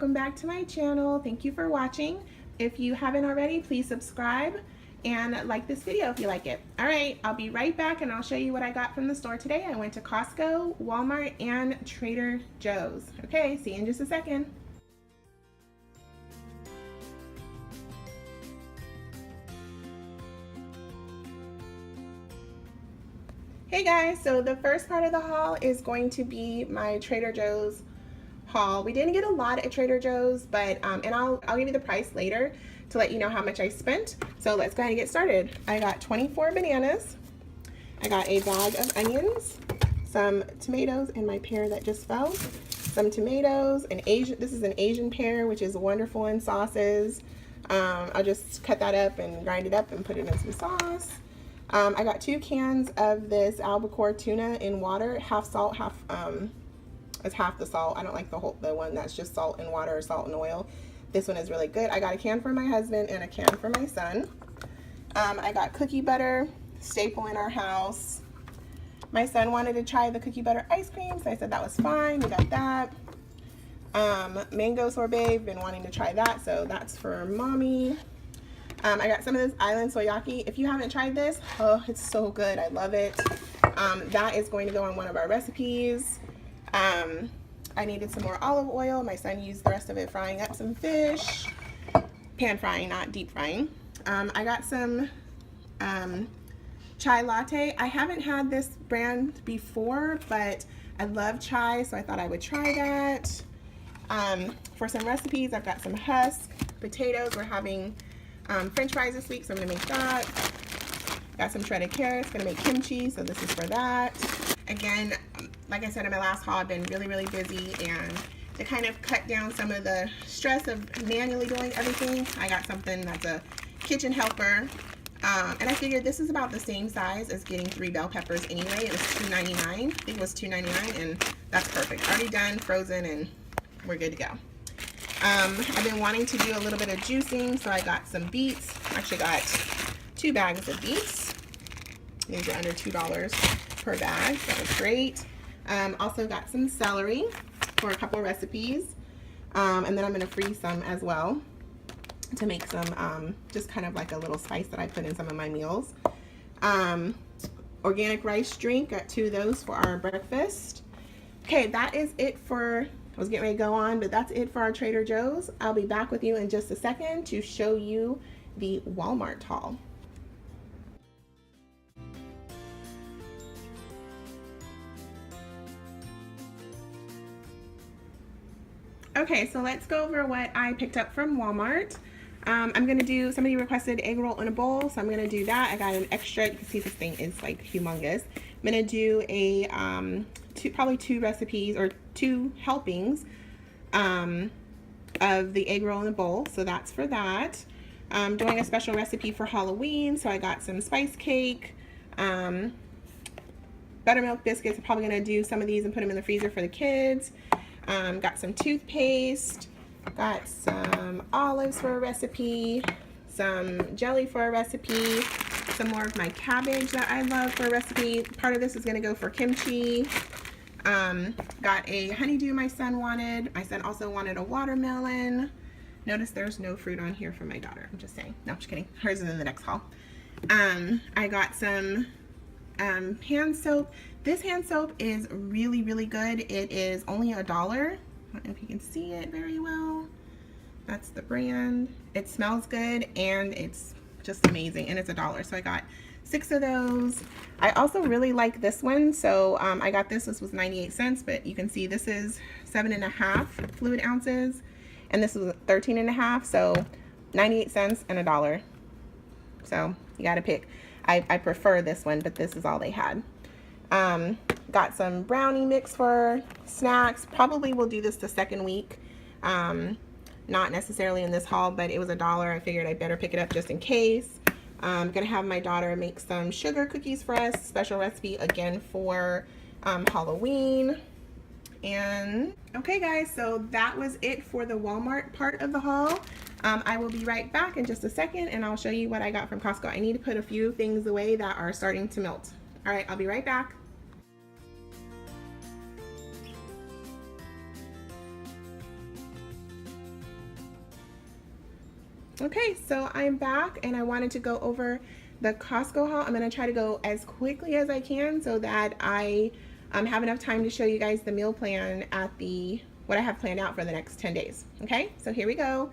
welcome back to my channel. Thank you for watching. If you haven't already, please subscribe and like this video if you like it. All right, I'll be right back and I'll show you what I got from the store today. I went to Costco, Walmart, and Trader Joe's. Okay, see you in just a second. Hey guys, so the first part of the haul is going to be my Trader Joe's haul. We didn't get a lot at Trader Joe's, but and I'll give you the price later to let you know how much I spent. So let's go ahead and get started. I got 24 bananas. I got a bag of onions, some tomatoes in my pear that just fell, some tomatoes, this is an Asian pear, which is wonderful in sauces. I'll just cut that up and grind it up and put it in some sauce. I got 2 cans of this albacore tuna in water, half salt, it's half the salt. I don't like the one that's just salt and water or salt and oil. This one is really good. I got a can for my husband and a can for my son. I got cookie butter, staple in our house. My son wanted to try the cookie butter ice cream, so I said that was fine. We got that. Mango sorbet, been wanting to try that, so that's for mommy. I got some of this island soyaki. If you haven't tried this, oh, it's so good. I love it. That is going to go on one of our recipes. I needed some more olive oil. My son used the rest of it frying up some fish. Pan frying, not deep frying. I got some chai latte. I haven't had this brand before, but I love chai, so I thought I would try that. For some recipes, I've got some husk potatoes. We're having French fries this week, so I'm gonna make that. Got some shredded carrots, gonna make kimchi, so this is for that. Again, like I said in my last haul, I've been really busy, and to kind of cut down some of the stress of manually doing everything, I got something that's a kitchen helper. And I figured this is about the same size as getting 3 bell peppers anyway. It was $2.99. I think it was $2.99, and that's perfect. Already done, frozen, and we're good to go. I've been wanting to do a little bit of juicing, so I got some beets. Actually got 2 bags of beets. These are under $2 per bag, so that was great. Also got some celery for a couple recipes. And then I'm gonna freeze some as well to make some, just kind of like a little spice that I put in some of my meals. Organic rice drink, got 2 of those for our breakfast. Okay, that is it for, I was getting ready to go on, but that's it for our Trader Joe's. I'll be back with you in just a second to show you the Walmart haul. Okay, so let's go over what I picked up from Walmart. I'm gonna do, somebody requested egg roll in a bowl, so I'm gonna do that. I got an extra, you can see this thing is like humongous. I'm gonna do a, probably 2 recipes or 2 helpings of the egg roll in a bowl, so that's for that. I'm doing a special recipe for Halloween, so I got some spice cake, buttermilk biscuits. I'm probably gonna do some of these and put them in the freezer for the kids. Got some toothpaste, got some olives for a recipe, some jelly for a recipe, some more of my cabbage that I love for a recipe. Part of this is gonna go for kimchi. Got a honeydew my son wanted. My son also wanted a watermelon. Notice there's no fruit on here for my daughter. I'm just saying. No, I'm just kidding. Hers is in the next haul. I got some hand soap. This hand soap is really good. It is only $1. I don't know if you can see it very well. That's the brand. It smells good and it's just amazing, and it's $1. So I got 6 of those. I also really like this one, so I got this. This was 98 cents, but you can see this is 7.5 fluid ounces, and this was 13.5, so 98 cents and $1. So you gotta pick. I prefer this one, but this is all they had. Got some brownie mix for snacks. Probably will do this the second week. Not necessarily in this haul, but it was $1. I figured I better pick it up just in case. I'm gonna have my daughter make some sugar cookies for us. Special recipe again for Halloween. And okay guys, so that was it for the Walmart part of the haul. I will be right back in just a second and I'll show you what I got from Costco. I need to put a few things away that are starting to melt. All right, I'll be right back. Okay, so I'm back and I wanted to go over the Costco haul. I'm going to try to go as quickly as I can so that I have enough time to show you guys the meal plan at what I have planned out for the next 10 days. Okay, so here we go.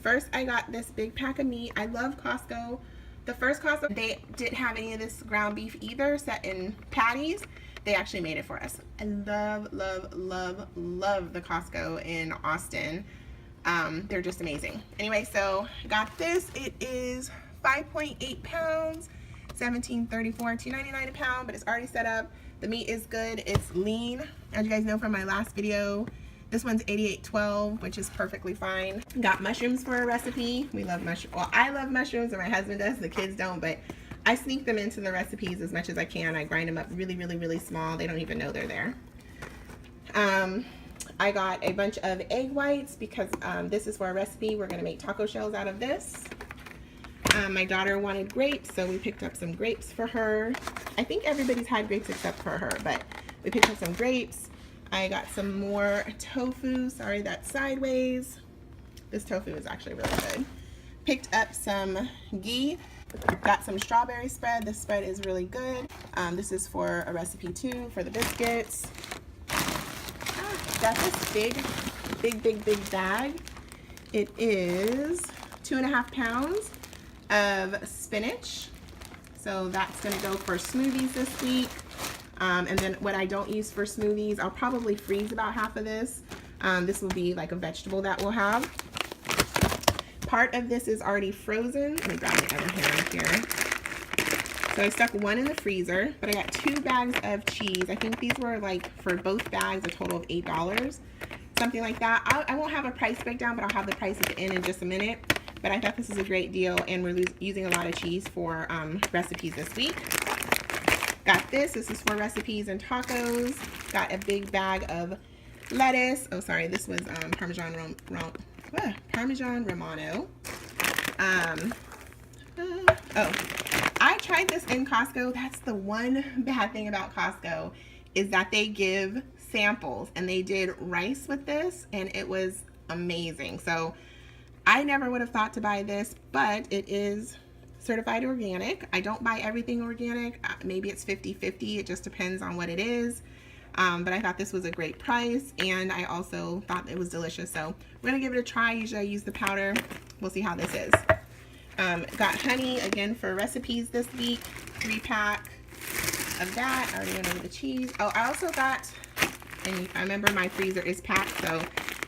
First I got this big pack of meat. I love Costco. The first Costco, they didn't have any of this ground beef either set in patties. They actually made it for us. I love, love, love, love the Costco in Austin. They're just amazing. Anyway, so I got this. It is 5.8 pounds, $17.34, $2.99 a pound, but it's already set up. The meat is good. It's lean. As you guys know from my last video, this one's 88.12, which is perfectly fine. Got mushrooms for a recipe. We love mushrooms. Well, I love mushrooms and my husband does. The kids don't, but I sneak them into the recipes as much as I can. I grind them up really, really, really small. They don't even know they're there. I got a bunch of egg whites because this is for a recipe. We're gonna make taco shells out of this. My daughter wanted grapes, so we picked up some grapes for her. I think everybody's had grapes except for her, but we picked up some grapes. I got some more tofu. Sorry, that's sideways. This tofu is actually really good. Picked up some ghee. Got some strawberry spread. This spread is really good. This is for a recipe too, for the biscuits. Got this big bag. It is 2.5 pounds of spinach. So that's gonna go for smoothies this week. And then what I don't use for smoothies, I'll probably freeze about half of this. This will be like a vegetable that we'll have. Part of this is already frozen. Let me grab my other hand here. So I stuck one in the freezer, but I got 2 bags of cheese. I think these were like, for both bags, a total of $8, something like that. I won't have a price breakdown, but I'll have the price at the end in just a minute. But I thought this is a great deal, and we're using a lot of cheese for recipes this week. Got this. This is for recipes and tacos. Got a big bag of lettuce. Oh, sorry. This was Parmesan Romano. I tried this in Costco. That's the one bad thing about Costco, is that they give samples, and they did rice with this, and it was amazing. So I never would have thought to buy this, but it is certified organic. I don't buy everything organic. Maybe it's 50-50. It just depends on what it is. But I thought this was a great price, and I also thought it was delicious. So we're gonna give it a try. Usually I use the powder. We'll see how this is. Got honey again for recipes this week. 3-pack of that. I already went over the cheese. Oh, I also got, and I remember my freezer is packed, so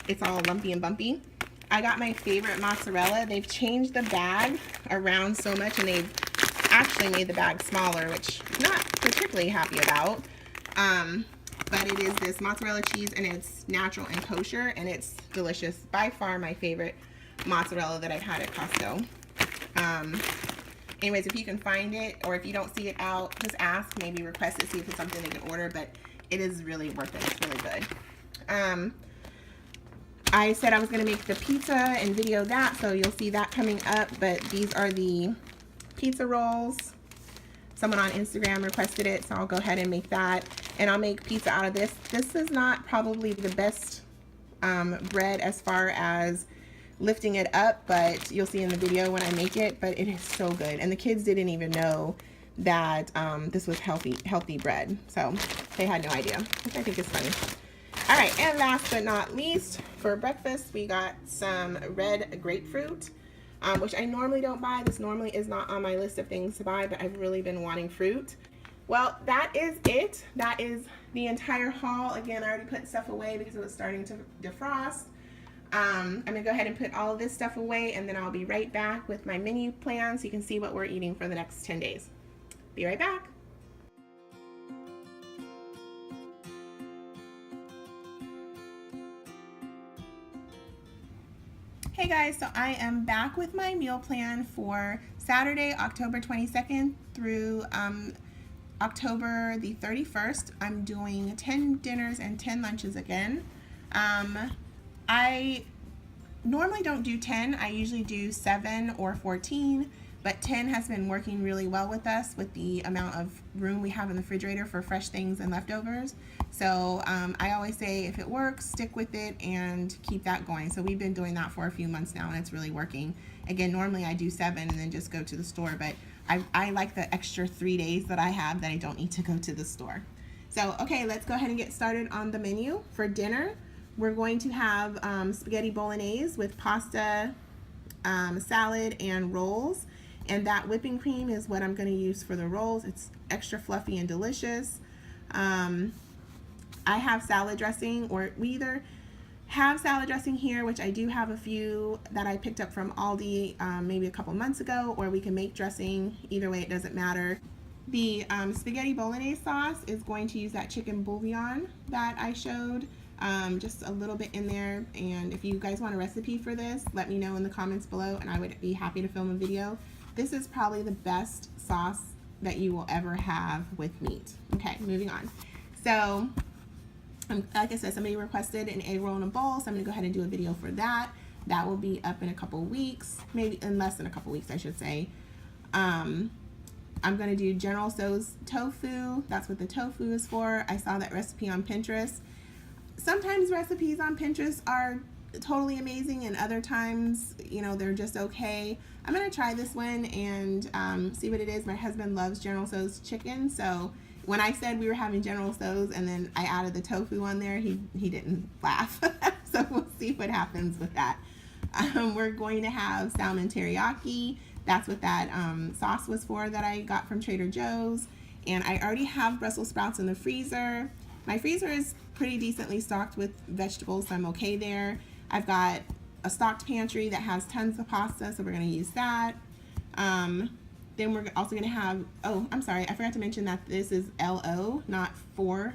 it's all lumpy and bumpy. I got my favorite mozzarella. They've changed the bag around so much, and they've actually made the bag smaller, which I'm not particularly happy about. But it is this mozzarella cheese, and it's natural and kosher, and it's delicious. By far my favorite mozzarella that I've had at Costco. Anyways, if you can find it, or if you don't see it out, just ask, maybe request it, see if it's something they can order, but it is really worth it. It's really good. I said I was going to make the pizza and video that, so you'll see that coming up, but these are the pizza rolls. Someone on Instagram requested it, so I'll go ahead and make that, and I'll make pizza out of this. This is not probably the best bread as far as lifting it up, but you'll see in the video when I make it, but it is so good, and the kids didn't even know that this was healthy bread, so they had no idea, which I think is funny. All right, and last but not least, for breakfast, we got some red grapefruit, which I normally don't buy. This normally is not on my list of things to buy, but I've really been wanting fruit. Well, that is it. That is the entire haul. Again, I already put stuff away because it was starting to defrost. I'm gonna go ahead and put all of this stuff away, and then I'll be right back with my menu plan so you can see what we're eating for the next 10 days. Be right back. Hey guys, so I am back with my meal plan for Saturday, October 22nd through October the 31st. I'm doing 10 dinners and 10 lunches again. I normally don't do 10. I usually do 7 or 14, but 10 has been working really well with us with the amount of room we have in the refrigerator for fresh things and leftovers. So I always say if it works, stick with it and keep that going. So we've been doing that for a few months now and it's really working. Again, normally I do 7 and then just go to the store, but I like the extra 3 days that I have that I don't need to go to the store. So, okay, let's go ahead and get started on the menu. For dinner, we're going to have spaghetti bolognese with pasta, salad, and rolls. And that whipping cream is what I'm going to use for the rolls. It's extra fluffy and delicious. I have salad dressing, or we either have salad dressing here, which I do have a few that I picked up from Aldi maybe a couple months ago, or we can make dressing. Either way, it doesn't matter. The spaghetti bolognese sauce is going to use that chicken bouillon that I showed, just a little bit in there. And if you guys want a recipe for this, let me know in the comments below and I would be happy to film a video. This is probably the best sauce that you will ever have with meat. Okay, moving on. So, like I said, somebody requested an egg roll in a bowl, so I'm gonna go ahead and do a video for that. That will be up in a couple weeks, maybe in less than a couple weeks, I should say. I'm gonna do General Tso's tofu. That's what the tofu is for. I saw that recipe on Pinterest. Sometimes recipes on Pinterest are totally amazing and other times, you know, they're just okay. I'm gonna try this one and see what it is. My husband loves General Tso's chicken, so when I said we were having General Tso's and then I added the tofu on there, he didn't laugh. So we'll see what happens with that. We're going to have salmon teriyaki. That's what that sauce was for that I got from Trader Joe's. And I already have Brussels sprouts in the freezer. My freezer is pretty decently stocked with vegetables, so I'm okay there. I've got a stocked pantry that has tons of pasta, so we're going to use that. Then we're also going to have, oh, I'm sorry, I forgot to mention that this is LO, not 40,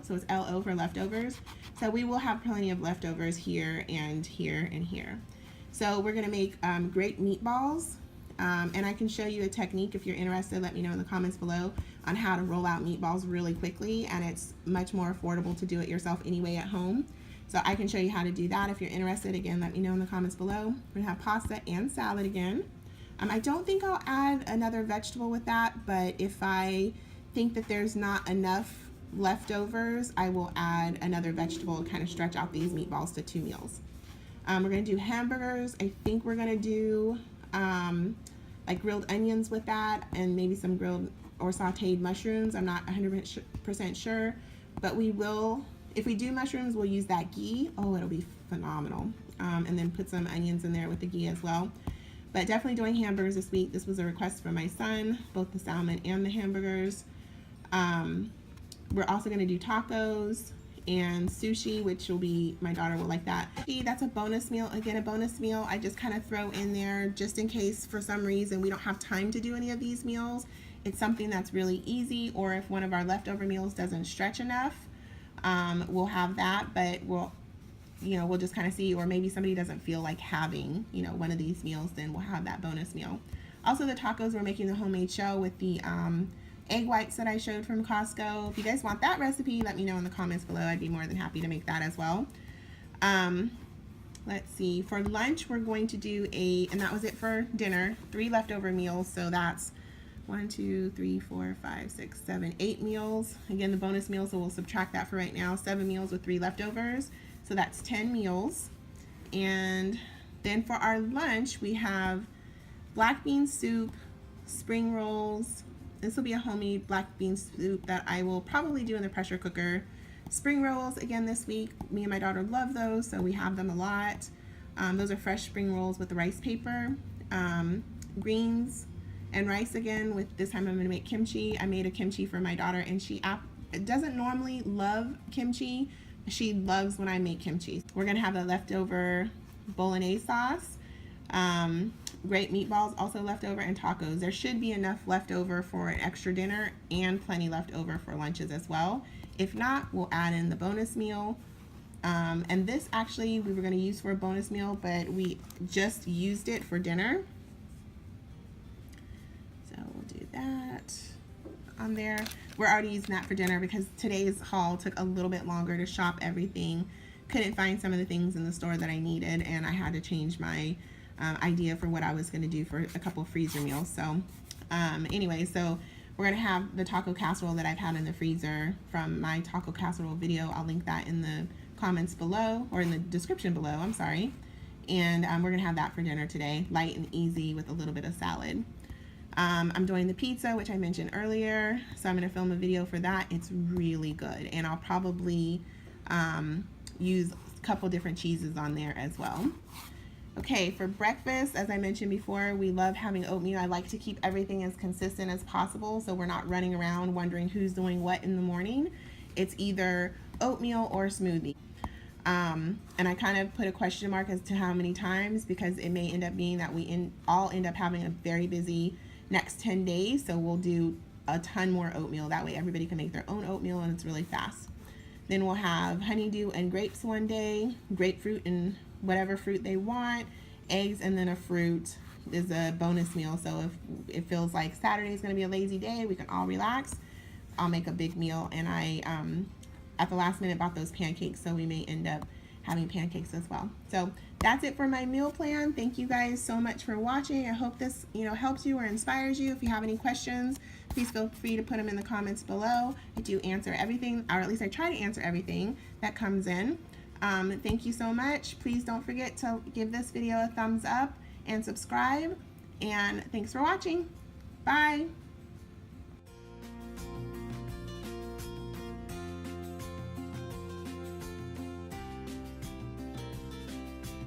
so it's LO for leftovers. So we will have plenty of leftovers here and here and here. So we're going to make great meatballs. And I can show you a technique if you're interested. Let me know in the comments below on how to roll out meatballs really quickly, and it's much more affordable to do it yourself anyway at home. So I can show you how to do that if you're interested. Again, let me know in the comments below. We're gonna have pasta and salad again. I don't think I'll add another vegetable with that, but if I think that there's not enough leftovers, I will add another vegetable, kind of stretch out these meatballs to 2 meals. We're gonna do hamburgers. I think we're gonna do like grilled onions with that and maybe some grilled or sauteed mushrooms. I'm not 100% sure, but we will, if we do mushrooms, we'll use that ghee. Oh, it'll be phenomenal. And then put some onions in there with the ghee as well. But definitely doing hamburgers this week. This was a request from my son, both the salmon and the hamburgers. We're also gonna do tacos and sushi, which will be, my daughter will like that. That's a bonus meal. Again, a bonus meal I just kind of throw in there just in case for some reason we don't have time to do any of these meals. It's something that's really easy, or if one of our leftover meals doesn't stretch enough, we'll have that, but we'll just kind of see, or maybe somebody doesn't feel like having, one of these meals, then we'll have that bonus meal. Also, the tacos, we're making the homemade shell with the egg whites that I showed from Costco. If you guys want that recipe, let me know in the comments below. I'd be more than happy to make that as well. Let's see, for lunch we're going to do and that was it for dinner, 3 leftover meals. So that's 1, 2, 3, 4, 5, 6, 7, 8 meals. Again, the bonus meals, so we'll subtract that for right now. 7 meals with 3 leftovers. So that's 10 meals. And then for our lunch, we have black bean soup, spring rolls. This will be a homemade black bean soup that I will probably do in the pressure cooker. Spring rolls again this week. Me and my daughter love those, so we have them a lot. Those are fresh spring rolls with the rice paper. Greens and rice again. With this time I'm going to make kimchi. I made a kimchi for my daughter, and she doesn't normally love kimchi. She loves when I make kimchi. We're going to have the leftover bolognese sauce. Great meatballs also left over, and tacos. There should be enough left over for an extra dinner and plenty left over for lunches as well. If not, we'll add in the bonus meal. And this actually we were going to use for a bonus meal, but we just used it for dinner. So we'll do that on there. We're already using that for dinner because today's haul took a little bit longer to shop everything. Couldn't find some of the things in the store that I needed, and I had to change my idea for what I was going to do for a couple freezer meals. So anyway, so we're going to have the taco casserole that I've had in the freezer from my taco casserole video. I'll link that in the comments below, or in the description below, I'm sorry. And we're going to have that for dinner today, light and easy with a little bit of salad. I'm doing the pizza, which I mentioned earlier, so I'm going to film a video for that. It's really good, and I'll probably use a couple different cheeses on there as well. Okay, for breakfast, as I mentioned before, we love having oatmeal. I like to keep everything as consistent as possible so we're not running around wondering who's doing what in the morning. It's either oatmeal or smoothie. And I kind of put a question mark as to how many times, because it may end up being that we all end up having a very busy next 10 days. So we'll do a ton more oatmeal. That way everybody can make their own oatmeal and it's really fast. Then we'll have honeydew and grapes one day, grapefruit and whatever fruit they want, eggs, and then a fruit is a bonus meal. So if it feels like Saturday is going to be a lazy day, we can all relax, I'll make a big meal. And I at the last minute bought those pancakes, so we may end up having pancakes as well. So that's it for my meal plan. Thank you guys so much for watching. I hope this helps you or inspires you. If you have any questions, please feel free to put them in the comments below. I do answer everything, or at least I try to answer everything that comes in. Thank you so much. Please don't forget to give this video a thumbs up and subscribe. And thanks for watching. Bye.